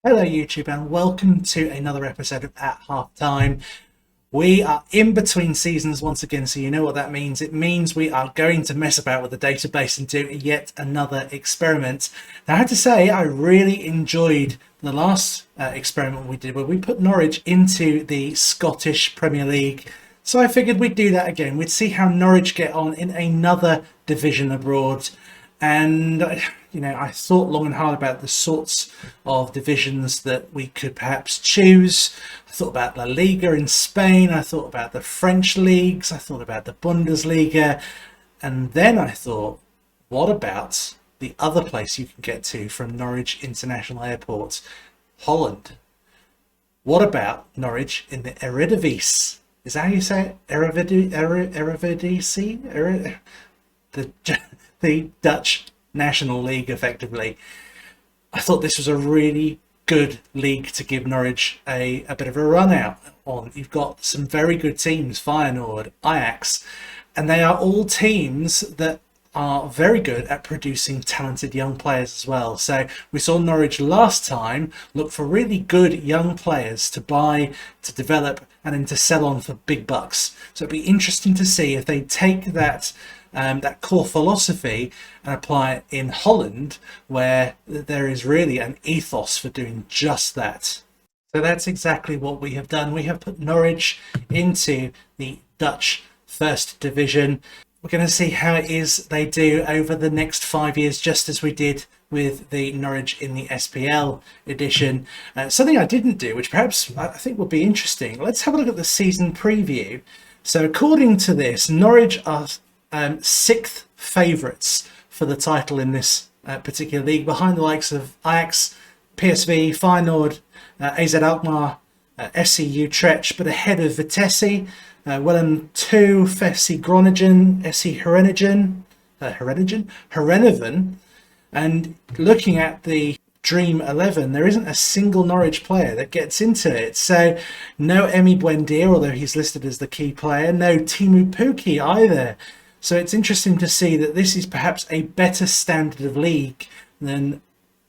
Hello YouTube and welcome to another episode of At Half Time. We are in between seasons once again, so you know what that means. It means we are going to mess about with the database and do yet another experiment. Now I have to say I really enjoyed the last experiment we did where we put Norwich into the Scottish Premier League. So I figured we'd do that again. We'd see how Norwich get on in another division abroad. And I thought long and hard about the sorts of divisions that we could perhaps choose. I thought about La Liga in Spain. I thought about the French leagues. I thought about the Bundesliga. And then I thought, what about the other place you can get to from Norwich International Airport? Holland. What about Norwich in the Eredivisie? Is that how you say it? Eredivisie? The Dutch National League, effectively. I thought this was a really good league to give Norwich a bit of a run out on. You've got some very good teams, Feyenoord, Ajax, and they are all teams that are very good at producing talented young players as well. So we saw Norwich last time look for really good young players to buy, to develop, and then to sell on for big bucks. So it'd be interesting to see if they take that core philosophy and apply it in Holland, where there is really an ethos for doing just that. So that's exactly what we have done. We have put Norwich into the Dutch First Division. We're going to see how it is they do over the next 5 years, just as we did with the Norwich in the SPL edition. Something I didn't do, which perhaps I think will be interesting. Let's have a look at the season preview. So according to this, Norwich are sixth favourites for the title in this particular league, behind the likes of Ajax, PSV, Feyenoord, AZ Alkmaar, SC Utrecht, but ahead of Vitesse, Willem II, FC Groningen, SC Herenveen. And looking at the Dream 11, there isn't a single Norwich player that gets into it. So no Emi Buendia, although he's listed as the key player, no Timu Puki either. So it's interesting to see that this is perhaps a better standard of league than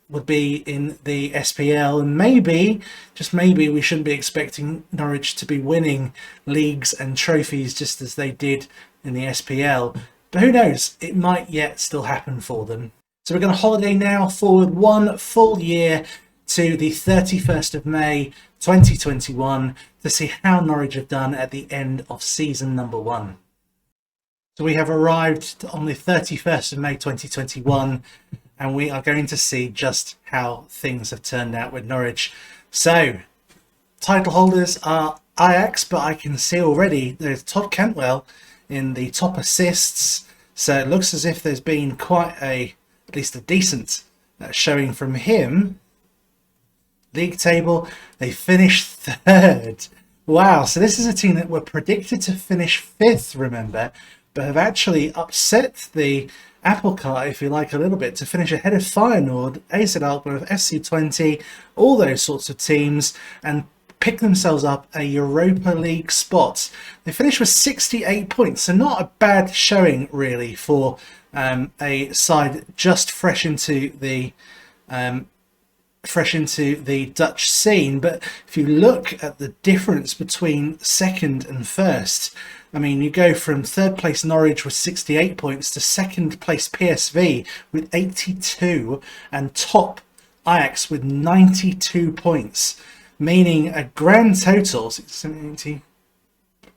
would be in the SPL. And maybe, just maybe, we shouldn't be expecting Norwich to be winning leagues and trophies just as they did in the SPL. But who knows? It might yet still happen for them. So we're going to holiday now forward one full year to the 31st of May 2021 to see how Norwich have done at the end of season number 1. So we have arrived on the 31st of May 2021 and we are going to see just how things have turned out with Norwich. So, title holders are Ajax, but I can see already there's Todd Cantwell in the top assists. So it looks as if there's been quite at least a decent showing from him. League table, they finished third. Wow, so this is a team that were predicted to finish fifth, remember, but have actually upset the apple cart, if you like, a little bit to finish ahead of Feyenoord, AZ Alkmaar, SC20, all those sorts of teams, and pick themselves up a Europa League spot. They finished with 68 points, so not a bad showing really for a side just fresh into the Dutch scene. But if you look at the difference between second and first, I mean, you go from third place Norwich with 68 points to second place PSV with 82 and top Ajax with 92 points, meaning a grand total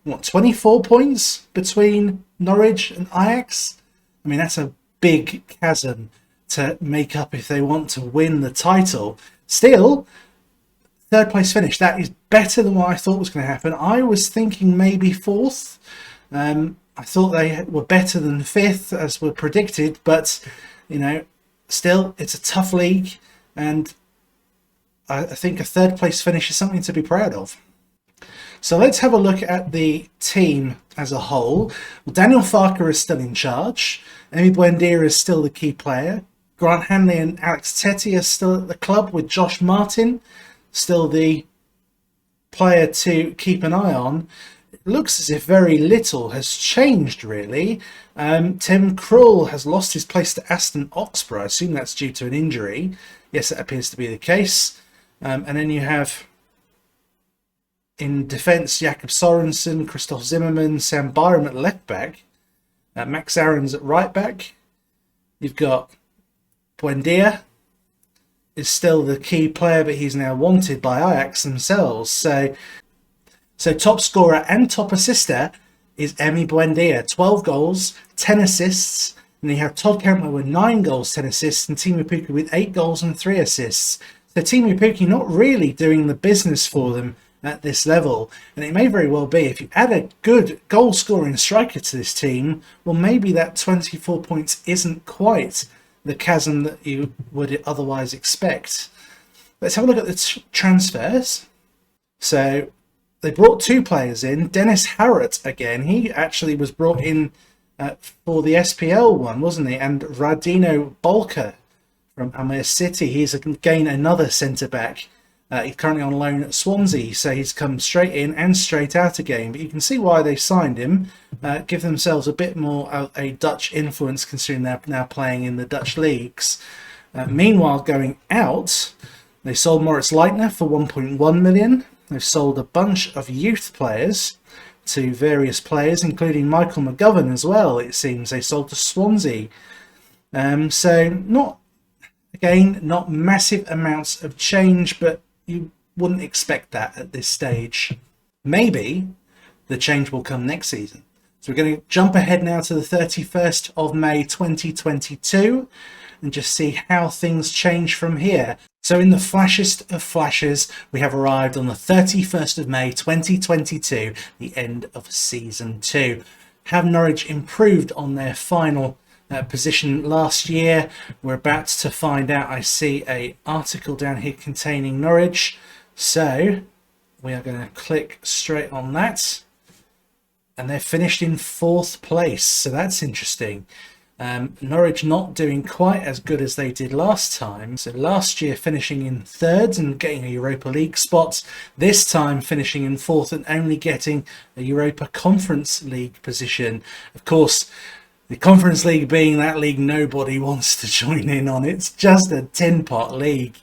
24 points between Norwich and Ajax. I mean, that's a big chasm to make up if they want to win the title. Still, third place finish, that is better than what I thought was going to happen. I was thinking maybe fourth. I thought they were better than fifth as were predicted, but still it's a tough league, and I think a third place finish is something to be proud of. So let's have a look at the team as a whole. Well, Daniel Farke is still in charge. Emi Buendia is still the key player. Grant Hanley and Alex Tettey are still at the club, with Josh Martin still the player to keep an eye on. It looks as if very little has changed really. Tim Krul has lost his place to Aston Oxborough. I assume that's due to an injury. Yes, that appears to be the case. And then you have in defence Jakob Sorensen, Christoph Zimmermann, Sam Byram at left back, Max Aarons at right back. You've got Buendia is still the key player, but he's now wanted by Ajax themselves. So top scorer and top assister is Emi Buendia, 12 goals, 10 assists. And you have Todd Cantwell with 9 goals, 10 assists, and Teemu Pukki with 8 goals and 3 assists. So Teemu Pukki not really doing the business for them at this level. And it may very well be, if you add a good goal-scoring striker to this team, well, maybe that 24 points isn't quite the chasm that you would otherwise expect. Let's have a look at the transfers. So they brought 2 players in. Dennis Harrott again. He actually was brought in for the SPL one, wasn't he? And Radino Bolka from Almere City. He's again another centre-back. He's currently on loan at Swansea, so he's come straight in and straight out again. But you can see why they signed him. Give themselves a bit more a Dutch influence, considering they're now playing in the Dutch leagues. Meanwhile, going out, they sold Moritz Leitner for 1.1 million. They've sold a bunch of youth players to various players, including Michael McGovern as well, it seems. They sold to Swansea. So not massive amounts of change, but you wouldn't expect that at this stage. Maybe the change will come next season. So we're going to jump ahead now to the 31st of May 2022 and just see how things change from here. So in the flashest of flashes, we have arrived on the 31st of May 2022, the end of season 2. Have Norwich improved on their final position last year? We're about to find out. I see an article down here containing Norwich, so we are going to click straight on that, and they're finished in 4th place, so that's interesting. Norwich not doing quite as good as they did last time. So last year finishing in 3rd and getting a Europa League spot. This time finishing in 4th and only getting a Europa Conference League position. Of course, the Conference League being that league nobody wants to join in on. It's just a tin-pot league.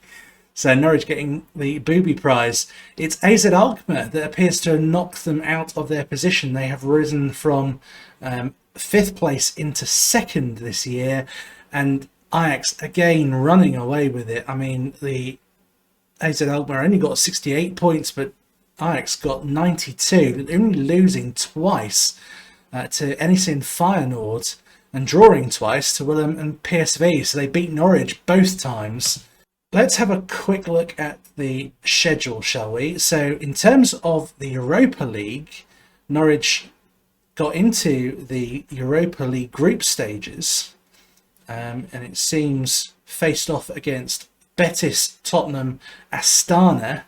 So Norwich getting the booby prize. It's AZ Alkmaar that appears to have knocked them out of their position. They have risen from 5th place into 2nd this year, and Ajax again running away with it. I mean, the AZ Alkmaar only got 68 points, but Ajax got 92, only losing twice to NEC Feyenoord and drawing twice to Willem and PSV. So they beat Norwich both times. Let's have a quick look at the schedule, shall we? So in terms of the Europa League, Norwich got into the Europa League group stages, and it seems faced off against Betis, Tottenham, Astana,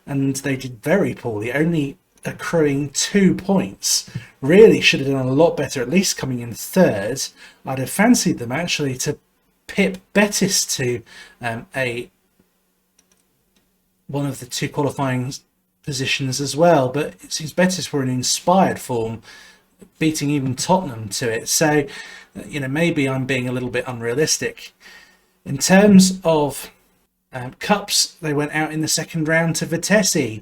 and they did very poorly, only accruing 2 points. Really should have done a lot better, at least coming in 3rd. I'd have fancied them actually to pip Betis to one of the 2 qualifying positions as well, but it seems Betis were in inspired form, beating even Tottenham to it. So, maybe I'm being a little bit unrealistic. In terms of cups, they went out in the 2nd round to Vitesse.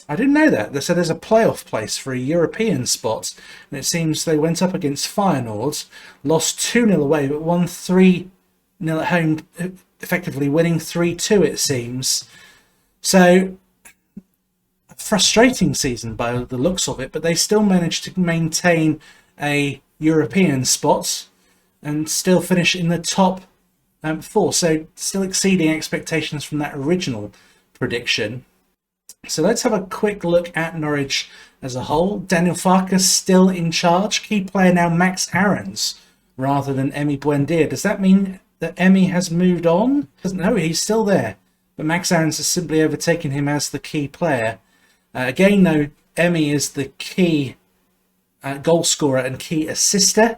I didn't know that. They said there's a playoff place for a European spot, and it seems they went up against Feyenoord, lost 2-0 away, but won 3-0 at home, effectively winning 3-2 it seems. So frustrating season by the looks of it, but they still managed to maintain a European spot and still finish in the top 4, so still exceeding expectations from that original prediction. So let's have a quick look at Norwich as a whole. Daniel Farkas still in charge. Key player now Max Aarons rather than Emi Buendia. Does that mean that Emi has moved on? No, he's still there, but Max Aarons has simply overtaken him as the key player. Again, though, Emi is the key goal scorer and key assister.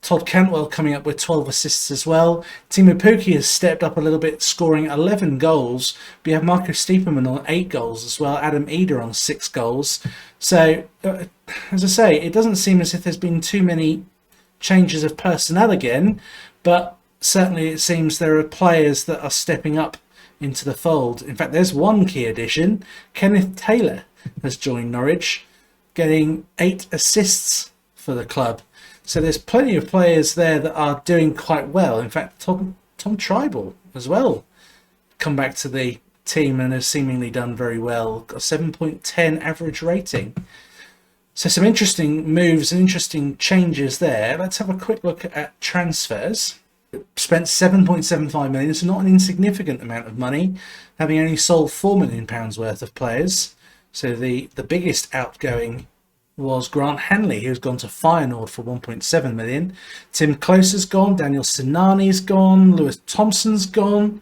Todd Cantwell coming up with 12 assists as well. Teemu Pukki has stepped up a little bit, scoring 11 goals. We have Marco Stiepermann on 8 goals as well. Adam Eder on 6 goals. So, as I say, it doesn't seem as if there's been too many changes of personnel again, but certainly it seems there are players that are stepping up into the fold. In fact, there's one key addition. Kenneth Taylor has joined Norwich, getting 8 assists for the club. So there's plenty of players there that are doing quite well. In fact, Tom Tribal as well come back to the team and has seemingly done very well. Got a 7.10 average rating. So some interesting moves and interesting changes there. Let's have a quick look at transfers. Spent 7.75 million, so not an insignificant amount of money, having only sold £4 million worth of players. So the biggest outgoing was Grant Hanley, who's gone to Feyenoord for 1.7 million. Tim Close has gone, Daniel Sinani's gone, Lewis Thompson's gone,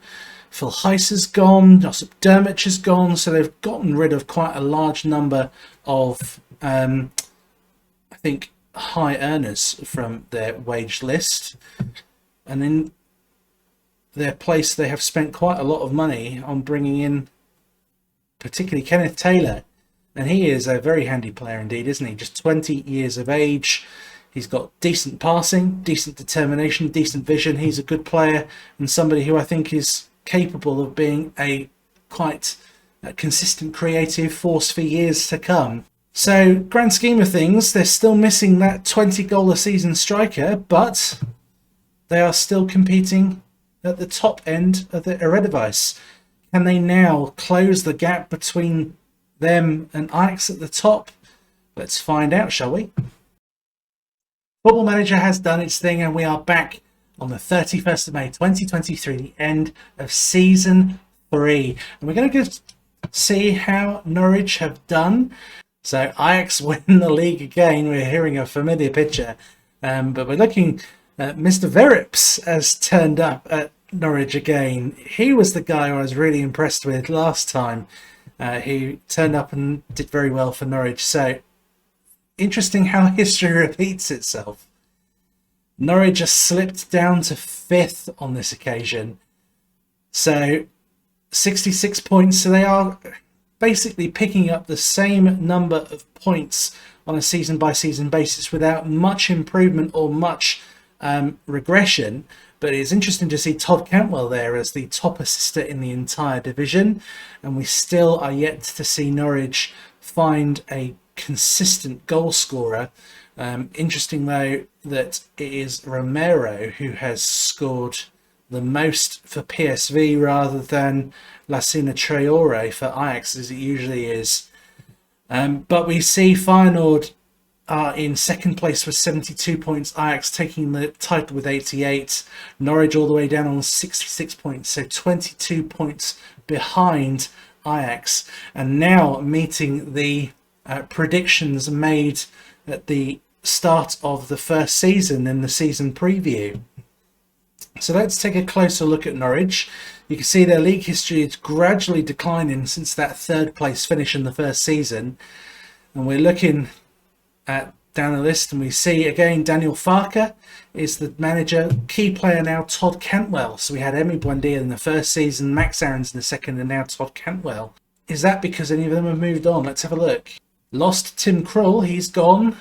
Phil Heiss has gone, Josip Dermich has gone. So they've gotten rid of quite a large number of, I think, high earners from their wage list. And in their place, they have spent quite a lot of money on bringing in particularly Kenneth Taylor. And he is a very handy player indeed, isn't he? Just 20 years of age. He's got decent passing, decent determination, decent vision. He's a good player and somebody who I think is capable of being a quite consistent creative force for years to come. So, grand scheme of things, they're still missing that 20-goal a season striker, but they are still competing at the top end of the Eredivisie. Can they now close the gap between them and Ajax at the top? Let's find out, shall we? Football Manager has done its thing and we are back on the 31st of May 2023, the end of Season 3. And we're going to see how Norwich have done. So Ajax win the league again. We're hearing a familiar picture. But we're looking at Mr. Verips has turned up at Norwich again. He was the guy I was really impressed with last time. He turned up and did very well for Norwich. So interesting how history repeats itself. Norwich has slipped down to 5th on this occasion. So 66 points. So they are basically picking up the same number of points on a season by season basis without much improvement or much regression. But it's interesting to see Todd Cantwell there as the top assister in the entire division. And we still are yet to see Norwich find a consistent goal scorer. Interesting though that it is Romero who has scored the most for PSV rather than Lassina Traore for Ajax as it usually is. But we see Feyenoord are in second place with 72 points. Ajax taking the title with 88. Norwich all the way down on 66 points. So 22 points behind Ajax. And now meeting the predictions made at the start of the first season in the season preview. So let's take a closer look at Norwich. You can see their league history is gradually declining since that 3rd place finish in the first season. And we're looking down the list and we see again Daniel Farke is the manager. Key player now Todd Cantwell. So we had Emi Buendia in the first season, Max Aarons in the second, and now Todd Cantwell. Is that because any of them have moved on? Let's have a look. Lost Tim Krul, he's gone.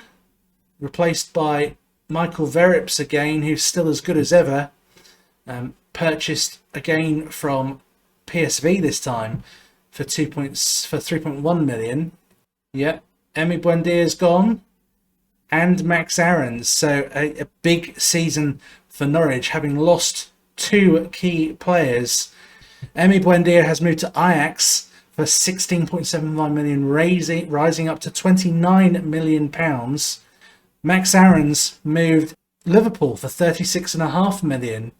Replaced by Michael Verips again, who's still as good as ever. Purchased again from PSV this time for 3.1 million. Yep, Emi Buendia's gone. And Max Aarons. So a big season for Norwich, having lost 2 key players. Emi Buendia has moved to Ajax for 16.75 million, rising up to 29 million pounds. Max Aarons moved Liverpool for 36.5 million,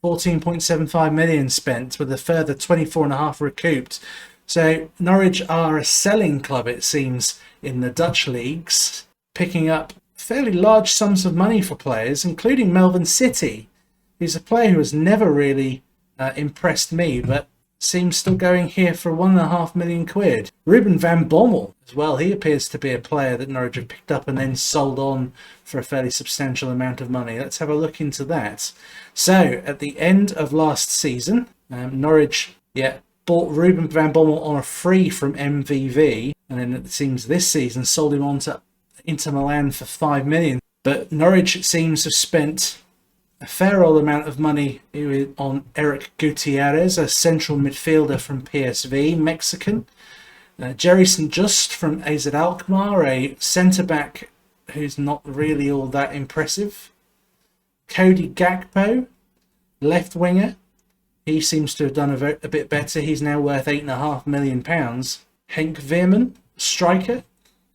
14.75 million spent with a further 24.5 recouped. So Norwich are a selling club, it seems, in the Dutch leagues, picking up fairly large sums of money for players, including Melvin City, who's a player who has never really impressed me, but seems still going here for 1.5 million quid. Ruben van Bommel as well. He appears to be a player that Norwich have picked up and then sold on for a fairly substantial amount of money. Let's have a look into that. So at the end of last season, Norwich bought Ruben van Bommel on a free from MVV, and then it seems this season sold him on to Inter Milan for 5 million. But Norwich, it seems, have spent a fair old amount of money on Eric Gutierrez, a central midfielder from PSV, Mexican. Jerry St. Just from AZ Alkmaar, a centre-back who's not really all that impressive. Cody Gakpo, left winger. He seems to have done a bit better. He's now worth £8.5 million. Henk Veerman, striker,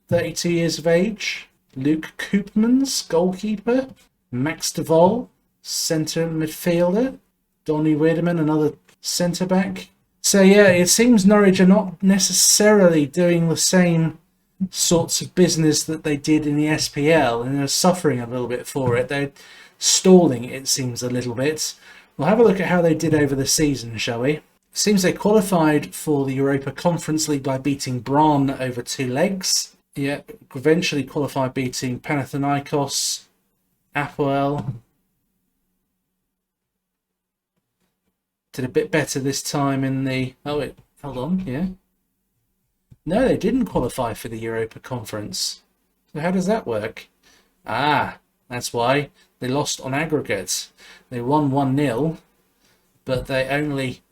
32 years of age. Luke Koopmans, goalkeeper. Max de Vol, centre midfielder. Donny Wiedemann, another centre-back. So yeah, it seems Norwich are not necessarily doing the same sorts of business that they did in the SPL, and they're suffering a little bit for it. They're stalling, it seems, a little bit. We'll have a look at how they did over the season, shall we? It seems they qualified for the Europa Conference League by beating Brann over 2 legs. Yeah, eventually qualified beating Panathinaikos, Apoel. Did a bit better this time in the... Oh, wait, hold on, yeah. No, they didn't qualify for the Europa Conference. So how does that work? Ah, that's why. They lost on aggregate. They won 1-0, but they only...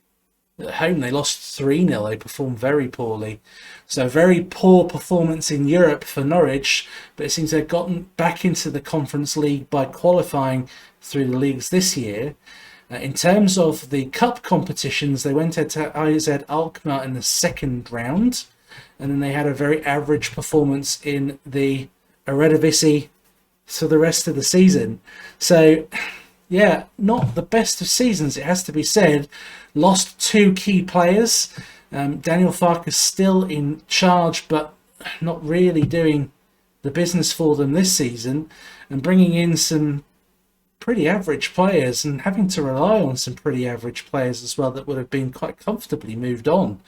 At home, they lost 3-0. They performed very poorly. So very poor performance in Europe for Norwich, but it seems they've gotten back into the Conference League by qualifying through the leagues this year. In terms of the cup competitions, they went to AZ Alkmaar in the second round, and then they had a very average performance in the Eredivisie for the rest of the season. So, yeah, not the best of seasons, it has to be said. Lost 2 key players. Daniel Farke's still in charge, but not really doing the business for them this season, and bringing in some pretty average players and having to rely on some pretty average players as well that would have been quite comfortably moved on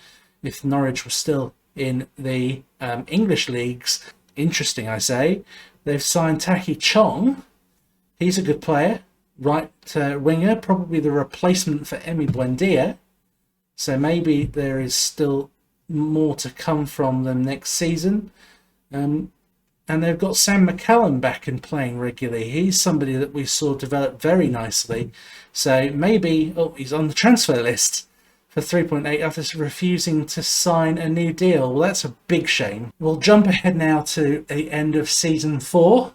if Norwich were still in the English leagues. Interesting, I say. They've signed Taki Chong. He's a good player. Right winger, probably the replacement for Emi Buendia. So maybe there is still more to come from them next season. And they've got Sam McCallum back and playing regularly. He's somebody that we saw develop very nicely. So maybe, he's on the transfer list for 3.8 after refusing to sign a new deal. Well, that's a big shame. We'll jump ahead now to the end of season 4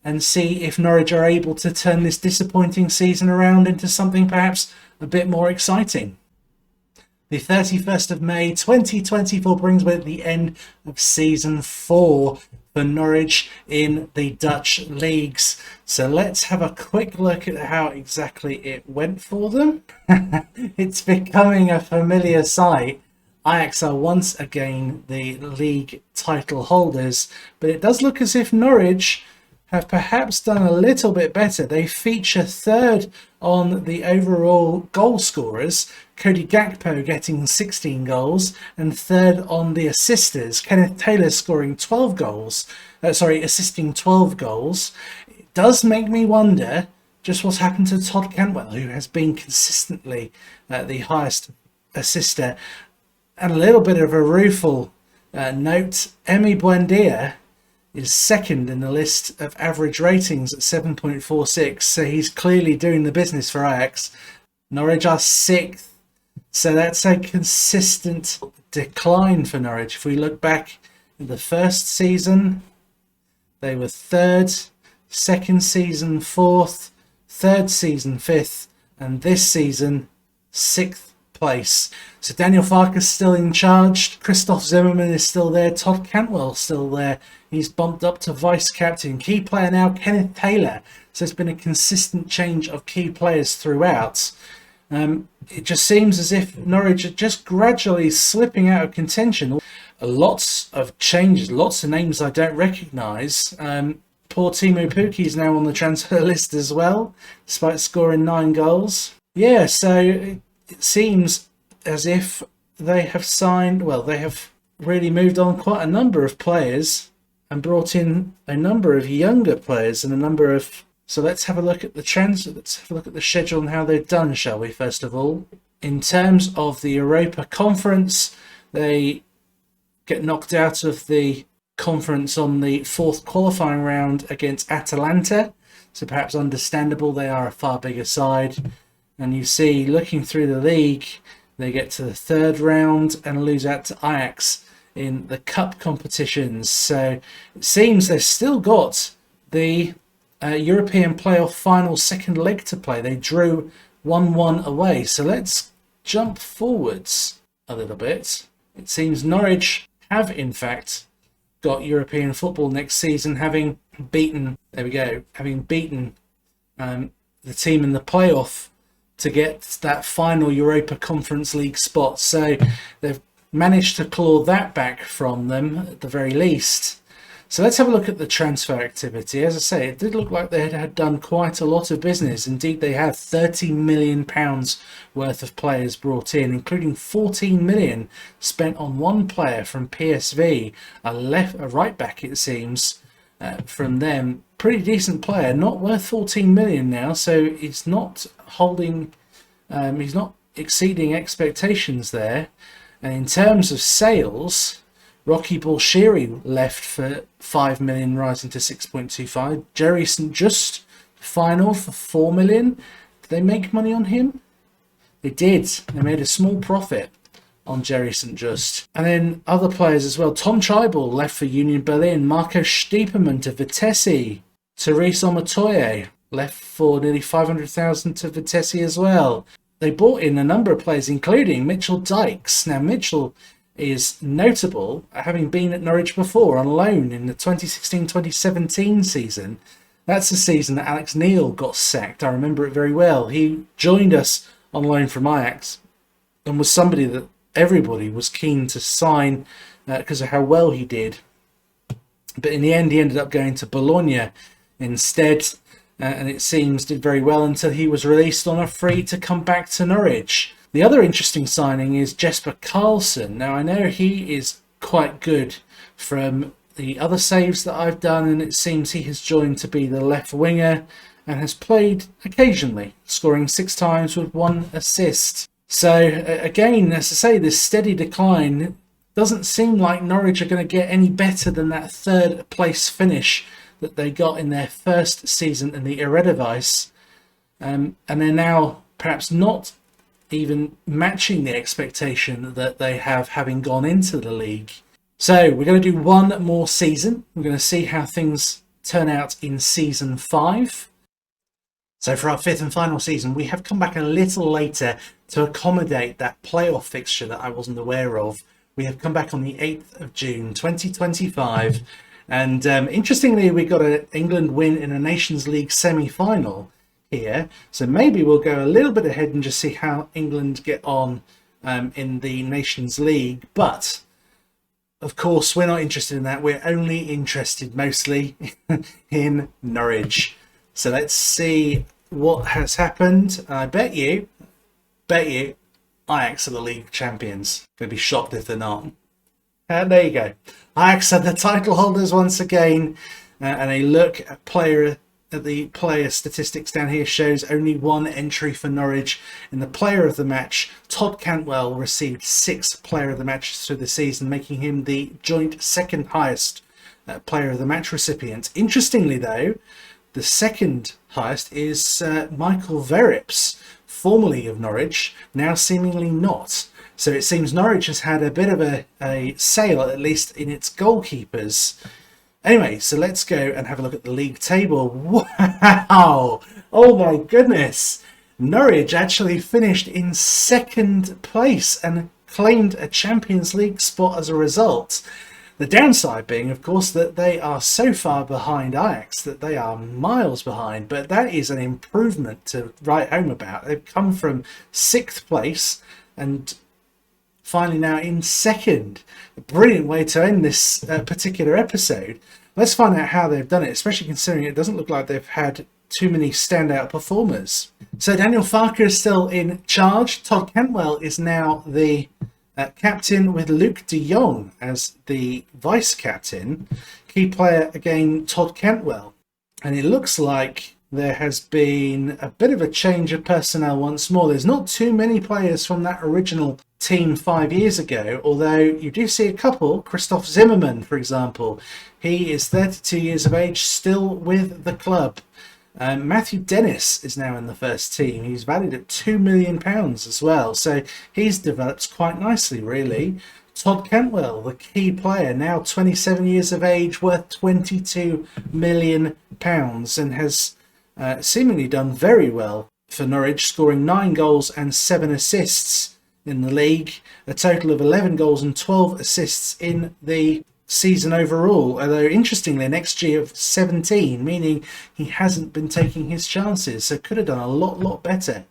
and see if Norwich are able to turn this disappointing season around into something perhaps a bit more exciting. The 31st of May 2024 brings with it the end of season 4 for Norwich in the Dutch leagues. So let's have a quick look at how exactly it went for them. It's becoming a familiar sight. Ajax are once again the league title holders, but it does look as if Norwich have perhaps done a little bit better. They feature third on the overall goal scorers, Cody Gakpo getting 16 goals, and third on the assisters, Kenneth Taylor scoring 12 goals, assisting 12 goals. It does make me wonder just what's happened to Todd Cantwell, who has been consistently the highest assister. And a little bit of a rueful note, Emi Buendia is second in the list of average ratings at 7.46, so he's clearly doing the business for Ajax. Norwich are 6th, so that's a consistent decline for Norwich. If we look back in the first season, they were 3rd, second season 4th, third season 5th, and this season 6th place. So Daniel Farke's still in charge, Christoph Zimmermann is still there, Todd Cantwell still there. He's bumped up to vice-captain. Key player now, Kenneth Taylor. So it's been a consistent change of key players throughout. It just seems as if Norwich are just gradually slipping out of contention. Lots of changes, lots of names I don't recognise. Poor Teemu Pukki is now on the transfer list as well, despite scoring 9 goals. Yeah, so it seems as if they have they have really moved on quite a number of players and brought in a number of younger players and a number of... So let's have a look at let's have a look at the schedule and how they've done, shall we, first of all. In terms of the Europa Conference, they get knocked out of the conference on the 4th qualifying round against Atalanta. so perhaps understandable. They are a far bigger side. And you see, looking through the league, they get to the third round and lose out to Ajax in the cup competitions. So it seems they've still got the European playoff final second leg to play. They drew 1-1 away. So let's jump forwards a little bit. It seems Norwich have, in fact, got European football next season, having beaten, having beaten the team in the playoff to get that final Europa Conference League spot. So they've managed to claw that back from them at the very least. So let's have a look at the transfer activity. As I say, it did look like they had done quite a lot of business. Indeed, they had £30 million worth of players brought in, including 14 million spent on one player from PSV, a right back, it seems, from them. Pretty decent player, not worth 14 million now, so it's not holding, he's not exceeding expectations there. And in terms of sales, Rocky Bolshiri left for 5 million, rising to 6.25. Jerry St. Just final for 4 million. Did they make money on him? They did. They made a small profit on Jerry St. Just. And then other players as well. Tom Tribal left for Union Berlin. Marco Stiepermann to Vitesse. Therese Omotoye left for nearly 500,000 to Vitesse as well. They brought in a number of players, including Mitchell Dykes. Now, Mitchell is notable, having been at Norwich before on loan in the 2016-2017 season. That's the season that Alex Neil got sacked. I remember it very well. He joined us on loan from Ajax and was somebody that everybody was keen to sign because of how well he did. But in the end, he ended up going to Bologna instead, and it seems did very well until he was released on a free to come back to Norwich. The other interesting signing is Jesper Karlsson. Now, I know he is quite good from the other saves that I've done, and it seems he has joined to be the left winger and has played occasionally, scoring 6 times with 1 assist. So, again, as I say, this steady decline doesn't seem like Norwich are going to get any better than that third place finish that they got in their first season in the Eredivisie. And they're now perhaps not even matching the expectation that they have having gone into the league. So we're going to do one more season. We're going to see how things turn out in season 5. So for our 5th and final season, we have come back a little later to accommodate that playoff fixture that I wasn't aware of. We have come back on the 8th of June 2025. And interestingly, we got an England win in a Nations League semi-final here, so maybe we'll go a little bit ahead and just see how England get on in the Nations League. But of course, we're not interested in that. We're only interested mostly in Norwich. So let's see what has happened. I bet you Ajax are the league champions. Gonna be shocked if they're not. There you go. Ajax are the title holders once again, and a look at the player statistics down here shows only 1 entry for Norwich in the player of the match. Todd Cantwell received 6 player of the matches through the season, making him the joint second highest player of the match recipient. Interestingly though, the second highest is Michael Verrips, formerly of Norwich, now seemingly not. So it seems Norwich has had a bit of a sale, at least in its goalkeepers. Anyway, so let's go and have a look at the league table. Wow! Oh my goodness! Norwich actually finished in 2nd place and claimed a Champions League spot as a result. The downside being, of course, that they are so far behind Ajax that they are miles behind. But that is an improvement to write home about. They've come from 6th place and finally now in 2nd. A brilliant way to end this particular episode. Let's find out how they've done it, especially considering it doesn't look like they've had too many standout performers. So Daniel Farke is still in charge. Todd Cantwell is now the captain, with Luke de Jong as the vice captain. Key player again, Todd Cantwell. And it looks like there has been a bit of a change of personnel once more. There's not too many players from that original team 5 years ago, although you do see a couple. Christoph Zimmermann, for example. He is 32 years of age, still with the club. Matthew Dennis is now in the first team. He's valued at £2 million as well. So he's developed quite nicely, really. Todd Cantwell, the key player, now 27 years of age, worth £22 million, and has seemingly done very well for Norwich, scoring 9 goals and 7 assists in the league. A total of 11 goals and 12 assists in the season overall, although interestingly an XG of 17, meaning he hasn't been taking his chances, so could have done a lot better.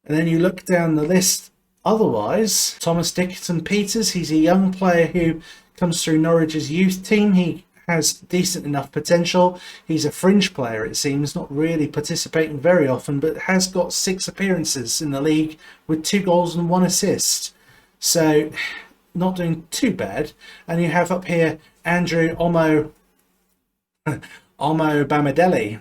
And then you look down the list otherwise, Thomas Dickinson Peters, he's a young player who comes through Norwich's youth team. He has decent enough potential. He's a fringe player, it seems, not really participating very often, but has got 6 appearances in the league with 2 goals and 1 assist, so not doing too bad. And you have up here Andrew Bamadeli,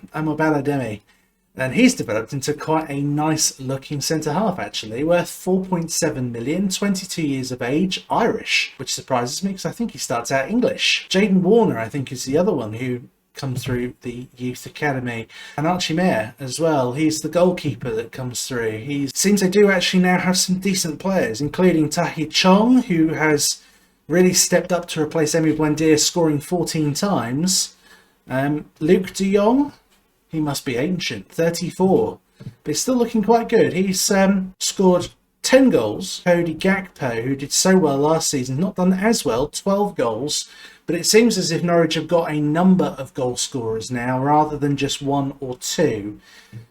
and he's developed into quite a nice looking centre half, actually, worth 4.7 million, 22 years of age, Irish, which surprises me because I think he starts out English. Jaden Warner, I think, is the other one who comes through the youth academy, and Archie Mayer as well. He's the goalkeeper that comes through. He seems they do actually now have some decent players, including Tahi Chong, who has really stepped up to replace Emi Buendia, scoring 14 times. Luke de Jong, he must be ancient, 34, but he's still looking quite good. He's scored 10 goals. Cody Gakpo, who did so well last season, not done as well, 12 goals. But it seems as if Norwich have got a number of goal scorers now rather than just 1 or 2.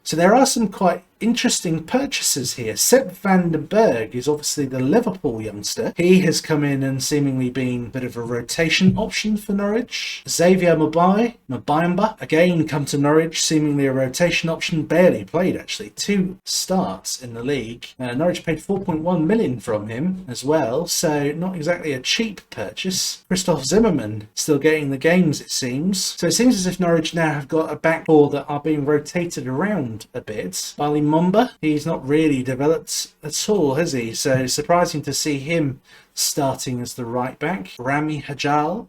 So there are some quite interesting purchases here. Sepp van den Berg is obviously the Liverpool youngster. He has come in and seemingly been a bit of a rotation option for Norwich. Xavier Mbayamba, again come to Norwich, seemingly a rotation option. Barely played, actually. 2 starts in the league. Norwich paid 4.1 million from him as well, so not exactly a cheap purchase. Christoph Zimmermann still getting the games, it seems. So it seems as if Norwich now have got a back four that are being rotated around a bit. Bali Mumba, he's not really developed at all, has he? So surprising to see him starting as the right back. Rami Hajal,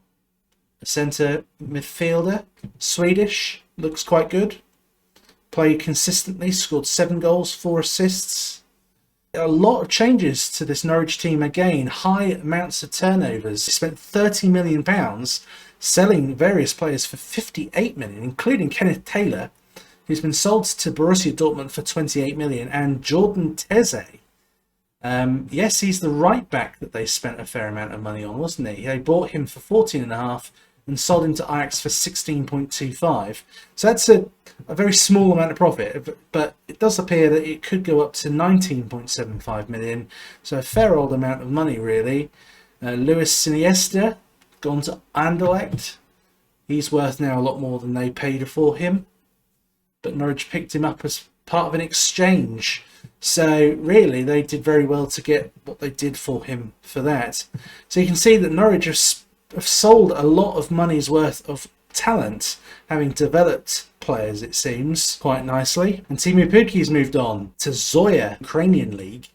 a centre midfielder, Swedish, looks quite good. Played consistently, scored 7 goals, 4 assists. A lot of changes to this Norwich team again. High amounts of turnovers. They spent £30 million selling various players for 58 million, including Kenneth Taylor, who's been sold to Borussia Dortmund for 28 million, and Jordan Teze. Yes, he's the right back that they spent a fair amount of money on, wasn't he? They bought him for 14.5 and sold him to Ajax for 16.25. So that's a very small amount of profit, but it does appear that it could go up to 19.75 million. So a fair old amount of money, really. Luis Siniesta, gone to Anderlecht. He's worth now a lot more than they paid for him, but Norwich picked him up as part of an exchange. So really, they did very well to get what they did for him for that. So you can see that Norwich have sold a lot of money's worth of talent, having developed players, it seems, quite nicely. And Timu Pukki's moved on to Zoya Ukrainian League.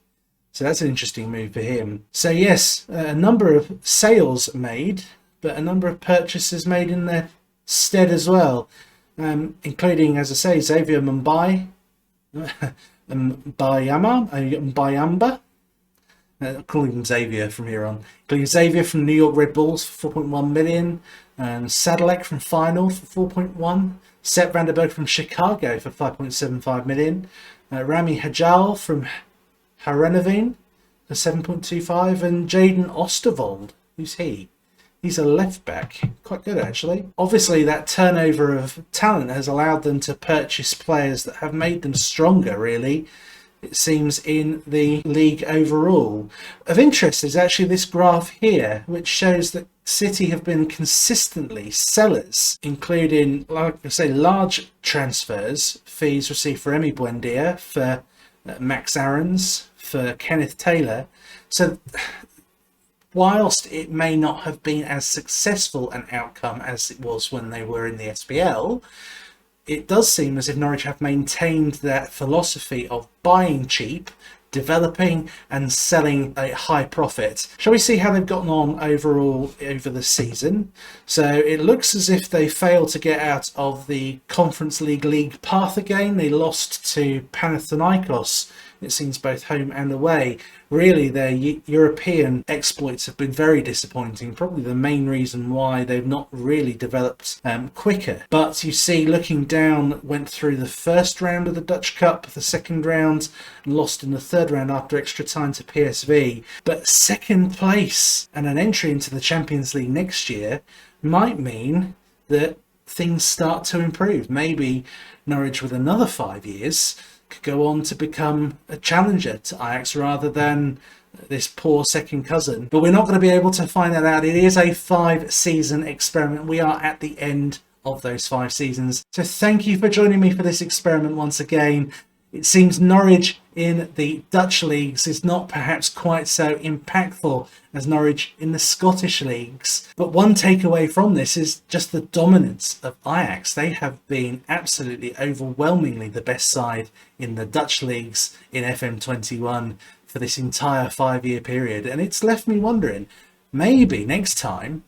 So that's an interesting move for him. So yes, a number of sales made, but a number of purchases made in their stead as well. Including, as I say, Xavier Mbayamba, I'll call him Xavier from here on. Including Xavier from New York Red Bulls for 4.1 million, Sadalek from Final for 4.1, Sepp van den Berg from Chicago for 5.75 million, Rami Hajal from Heerenveen for 7.25, and Jaden Osterwald. Who's he? He's a left back. Quite good, actually. Obviously, that turnover of talent has allowed them to purchase players that have made them stronger, really, it seems, in the league overall. Of interest is actually this graph here, which shows that City have been consistently sellers, including, like I say, large transfers, fees received for Emi Buendia, for Max Aarons, for Kenneth Taylor. So whilst it may not have been as successful an outcome as it was when they were in the SPL, it does seem as if Norwich have maintained that philosophy of buying cheap, developing and selling at high profit. Shall we see how they've gotten on overall over the season? So it looks as if they failed to get out of the Conference League path again. They lost to Panathinaikos, it seems, both home and away. Really, their European exploits have been very disappointing, probably the main reason why they've not really developed quicker. But you see, looking down, went through the first round of the Dutch Cup, the second round, and lost in the third round after extra time to PSV. But second place and an entry into the Champions League next year might mean that things start to improve. Maybe Norwich, with another 5 years, could go on to become a challenger to Ajax rather than this poor second cousin. But we're not going to be able to find that out. It is a 5-season experiment. We are at the end of those 5 seasons. So thank you for joining me for this experiment once again. It seems Norwich in the Dutch leagues is not perhaps quite so impactful as Norwich in the Scottish leagues. But one takeaway from this is just the dominance of Ajax. They have been absolutely overwhelmingly the best side in the Dutch leagues in FM21 for this entire 5-year period. And it's left me wondering, maybe next time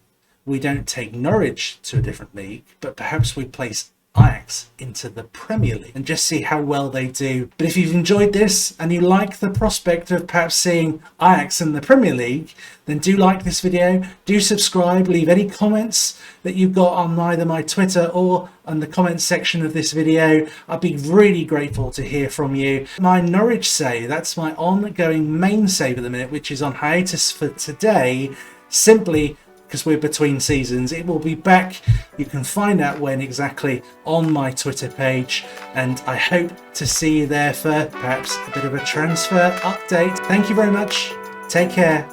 we don't take Norwich to a different league, but perhaps we place Ajax into the Premier League and just see how well they do. But if you've enjoyed this and you like the prospect of perhaps seeing Ajax in the Premier League, then do like this video, do subscribe, leave any comments that you've got on either my Twitter or on the comments section of this video. I'd be really grateful to hear from you. My Norwich save, that's my ongoing main save at the minute, which is on hiatus for today, simply because we're between seasons. It will be back. You can find out when exactly on my Twitter page, and I hope to see you there for perhaps a bit of a transfer update. Thank you very much. Take care.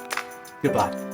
Goodbye.